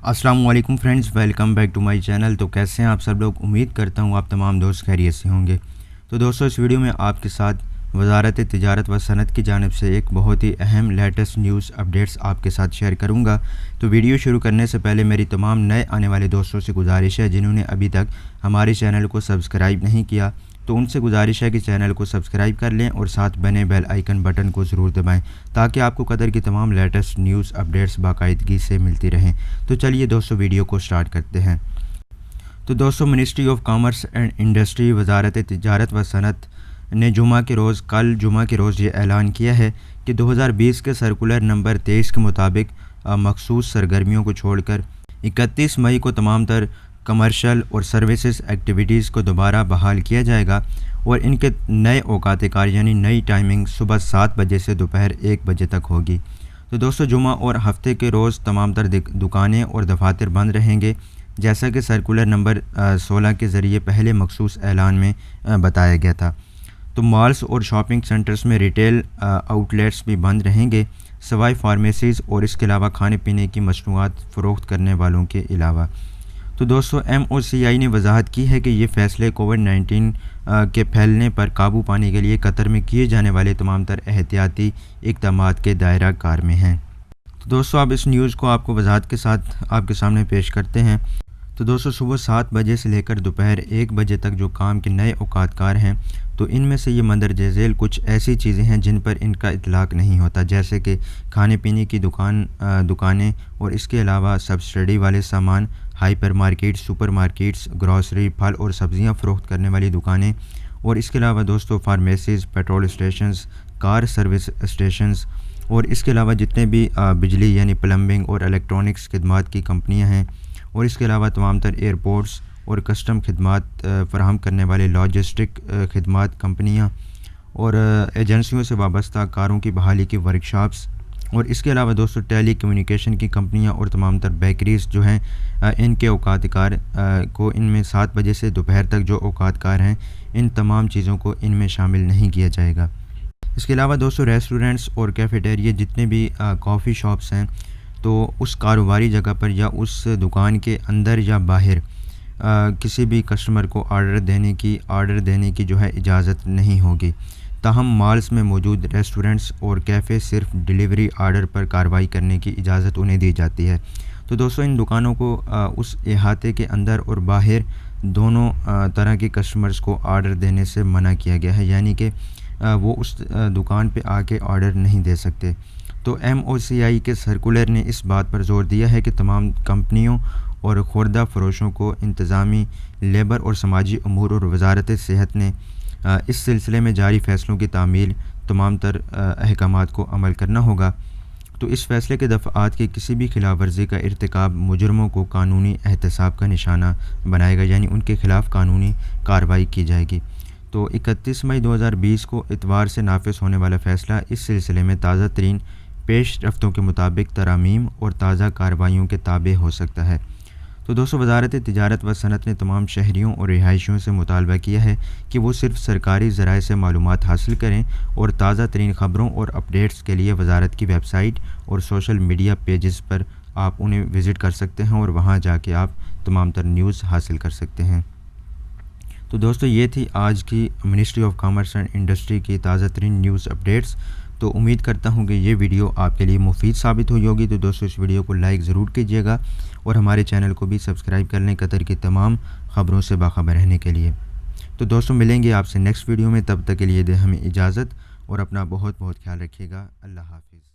अस्सलाम वालेकुम friends, welcome back to my channel. तो कैसे हैं आप सब लोग? उम्मीद करता हूँ आप तमाम दोस्त खैरियत से होंगे। तो दोस्तों, इस वीडियो में आपके साथ वज़ारत तिजारत व सनत की जानिब से एक बहुत ही अहम लेटेस्ट न्यूज़ अपडेट्स आपके साथ शेयर करूंगा। तो वीडियो शुरू करने से पहले मेरी तमाम नए आने वाले दोस्तों से गुजारिश है जिन्होंने अभी तक हमारे चैनल को सब्सक्राइब नहीं किया, तो उनसे गुजारिश है कि चैनल को सब्सक्राइब कर लें और साथ बने बेल आइकन बटन को ज़रूर दबाएं ताकि आपको कदर की तमाम लेटेस्ट न्यूज़ अपडेट्स बाकायदगी से मिलती रहें। तो चलिए दोस्तों, वीडियो को स्टार्ट करते हैं। तो दोस्तों, ministry of commerce and industry वज़ारत तिजारत व सनत ने जुमा के रोज़ ये ऐलान किया है कि 2020 के सर्कुलर नंबर 23 के मुताबिक मखसूस सरगर्मियों को छोड़कर 31 मई को तमाम तर कमर्शियल और सर्विसेज एक्टिविटीज़ को दोबारा बहाल किया जाएगा और इनके नए औकात कार यानी नई टाइमिंग सुबह 7 बजे से दोपहर 1 बजे तक होगी। तो दोस्तों, जुमा और हफ्ते के रोज़ तमाम तर दुकानें और दफातर बंद रहेंगे, जैसा कि सर्कुलर नंबर 16 के ज़रिए पहले मखसूस ऐलान में बताया गया था। तो मॉल्स और शॉपिंग सेंटर्स में रिटेल आउटलेट्स भी बंद रहेंगे, सवाई फार्मेसीज़ और इसके अलावा खाने पीने की मसनूआत फ़रोख्त करने वालों के अलावा। तो दोस्तों, MOCI ने वजाहत की है कि ये फ़ैसले कोविड-19 के फैलने पर काबू पाने के लिए कतर में किए जाने वाले तमाम तर एहतियाती इक़दामात के दायरा कार में हैं। तो दोस्तों, अब इस न्यूज़ को आपको वजाहत के साथ आपके सामने पेश करते हैं। तो दोस्तों, सुबह 7 बजे से लेकर दोपहर 1 बजे तक जो काम के नए औकात कार हैं, तो इनमें से ये मंदरजे झेल कुछ ऐसी चीज़ें हैं जिन पर इनका इतलाक़ नहीं होता, जैसे कि खाने पीने की दुकानें और इसके अलावा सब्सिडी वाले सामान, hyper market, super markets, grocery, फल और सब्ज़ियाँ फ़रोख्त करने वाली दुकानें और इसके अलावा दोस्तों pharmacies, petrol stations, car service stations और इसके अलावा जितने भी बिजली यानी प्लम्बिंग और इलेक्ट्रॉनिक्स खिदमात की कंपनियाँ हैं और इसके अलावा तमाम तर एयरपोर्ट्स और कस्टम खिदमात फ़राहम करने वाले लॉजिस्टिक खिदमात कंपनियाँ और एजेंसियों से वाबस्ता कारों की बहाली की वर्कशॉप्स और इसके अलावा दोस्तों टेली कम्युनिकेशन की कंपनियाँ और तमाम तर बेकरीज़ जो हैं इनके औकात कार को इनमें 7 बजे से दोपहर तक जो औकात कार हैं, इन तमाम चीज़ों को इनमें शामिल नहीं किया जाएगा। इसके अलावा दोस्तों, रेस्टोरेंट्स और कैफ़ेटेरिया जितने भी कॉफ़ी शॉप्स हैं, तो उस कारोबारी जगह पर या उस दुकान के अंदर या बाहर किसी भी कस्टमर को ऑर्डर देने की जो है इजाज़त नहीं होगी। ताहम मॉल्स में मौजूद रेस्टोरेंट्स और कैफ़े सिर्फ डिलीवरी आर्डर पर कार्रवाई करने की इजाज़त उन्हें दी जाती है। तो दोस्तों, इन दुकानों को उस अहाते के अंदर और बाहर दोनों तरह के कस्टमर्स को ऑर्डर देने से मना किया गया है, यानी कि वो उस दुकान पे आके ऑर्डर नहीं दे सकते। तो MOCI के सर्कुलर ने इस बात पर जोर दिया है कि तमाम कंपनियों और खुर्दा फरोशों को इंतज़ामी, लेबर और समाजी अमूर और वजारत सेहत ने इस सिलसिले में जारी फ़ैसलों की तामील तमाम तर अहकामात को अमल करना होगा। तो इस फ़ैसले के दफ़ात की किसी भी खिलाफ वर्जी का इर्तिकाब मुजरमों को कानूनी एहतसाब का निशाना बनाएगा, यानी उनके ख़िलाफ़ कानूनी कार्रवाई की जाएगी। तो 31 मई 2020 को इतवार से नाफिज होने वाला फ़ैसला इस सिलसिले में ताज़ा तरीन पेश रफ्तों के मुताबिक तरामीम और ताज़ा कार्रवाइयों के ताबे हो सकता है। तो दोस्तों, वज़ारत तिजारत व सनत ने तमाम शहरियों और रिहायशियों से मुतालबा किया है कि वो सिर्फ सरकारी ज़राए से मालूमात हासिल करें और ताज़ा तरीन ख़बरों और अपडेट्स के लिए वज़ारत की वेबसाइट और सोशल मीडिया पेजेस पर आप उन्हें विज़िट कर सकते हैं और वहाँ जाके आप तमाम तर न्यूज़ हासिल कर सकते हैं। तो दोस्तों, ये थी आज की ministry of commerce and industry की ताज़ा तरीन न्यूज़ अपडेट्स। तो उम्मीद करता हूँ कि ये वीडियो आपके लिए मुफीद साबित हुई होगी। तो दोस्तों, इस वीडियो को लाइक ज़रूर कीजिएगा और हमारे चैनल को भी सब्सक्राइब कर लें कतर की तमाम ख़बरों से बाखबर रहने के लिए। तो दोस्तों, मिलेंगे आपसे नेक्स्ट वीडियो में, तब तक के लिए दे हमें इजाज़त और अपना बहुत बहुत ख्याल रखिएगा। अल्लाह हाफ़िज़।